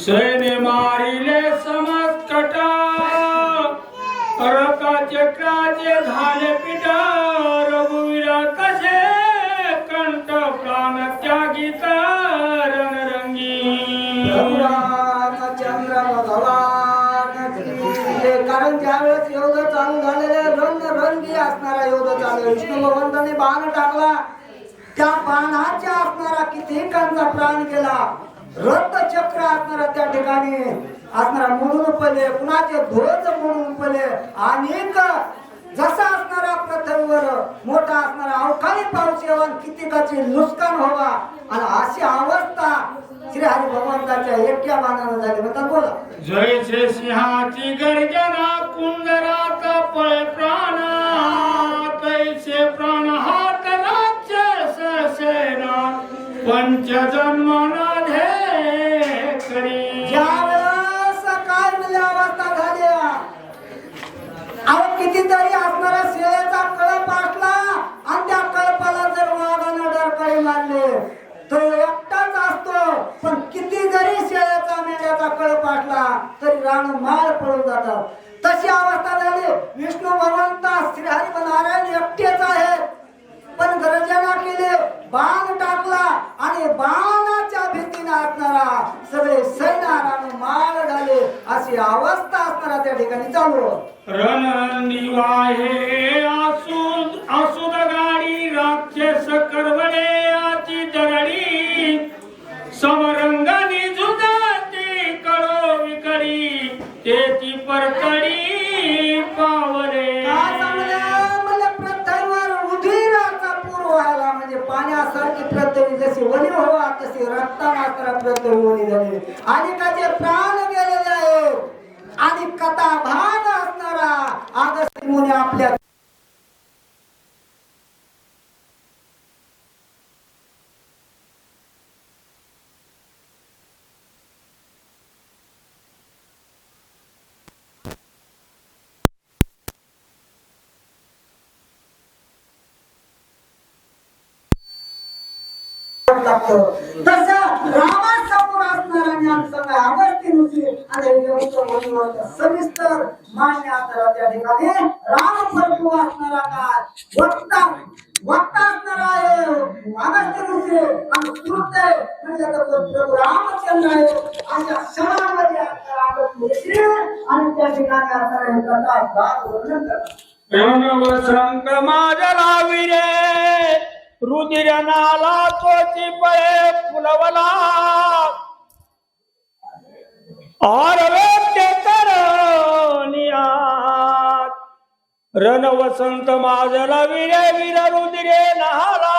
सैन्य मारिले समस्कटा रका चक्राचे झाले पिटा रघुवीरा कसे कंठ प्राण त्यागिता रणरंगी चंद्र भगवान कारण ज्यावेळेस युद्ध चालू झालेले रणरंगी असणारा युद्ध चालू विष्णू भगवंताने बाण टाकला त्या बाणाच्या असणारा कितीकांचा प्राण गेला रक्त चक्र असणारा त्या ठिकाणी असणारा म्हणून पडले कुणाचे ध्वज म्हणून पडले अनेक जसा असणारा पृथ्वीवर मोठा असणारा अवकाळी पाऊस येऊन कितीकाचे नुकसान व्हावा आणि अशी अवस्था श्री हरी भगवंताच्या एका बाणानं झाली म्हणतात बोला जैसे सिंहाची गर्जना कुंजराचा पळे प्राण तैसे प्राण हात राक्षस सेना पंचजन्मना करी ज्यावेळेस काय म्हणजे अवस्था झाली अहो कितीतरी असणारा शेळ्याचा कळप असला आणि त्या कळपाला जर वाघानं डरकाळी मारले तो एकटाच असतो पण किती जरी शेळ्याचा मेंढ्याचा कळप असला तरी रान माळ पळून जातात तशी अवस्था झाली विष्णू भगवंत श्री हरी नारायण एकटेच आहेत पण गर्जना केले बाण टाकला आणि बाणाच्या भीतीने असणारा सगळे सैन्य माळ झाले अशी अवस्था असणारा त्या ठिकाणी चालू रणरंगी वाहे आसूद गाडी राक्षस करवडे आची दरडी समरंगानी झुजाती कळो विकडी तेची परतडी पावरे म्हणजे पाण्यासारखी पृथ्वी जशी वली व्हावा तशी रक्ताना पृथ्वी वली झाली अनेकाचे प्राण गेलेले आहेत आणि कथा भाग असणारा अगस्त्य मुनी आपल्या तसा रामासमोर असणारा ज्ञान सगळं अगस्त्य ऋषी आणि सविस्तर मान्य असणारा त्या ठिकाणी राम प्रभू असणारा काय वक्ता असणारा आहे अगस्त्य ऋषी आणि श्रुते म्हणजे प्रभू रामचंद्र आहे अशा क्षणामध्ये असणारा अगस्त्य ऋषी आणि त्या ठिकाणी असणारा कथा भाग वर्णन करतात रणवसंत माझ्या लाविरे रुधिर नाला तोची पळे फुलवला आरवे करनिया रणवसंत माझला वीरे वीर रुधिरे नाला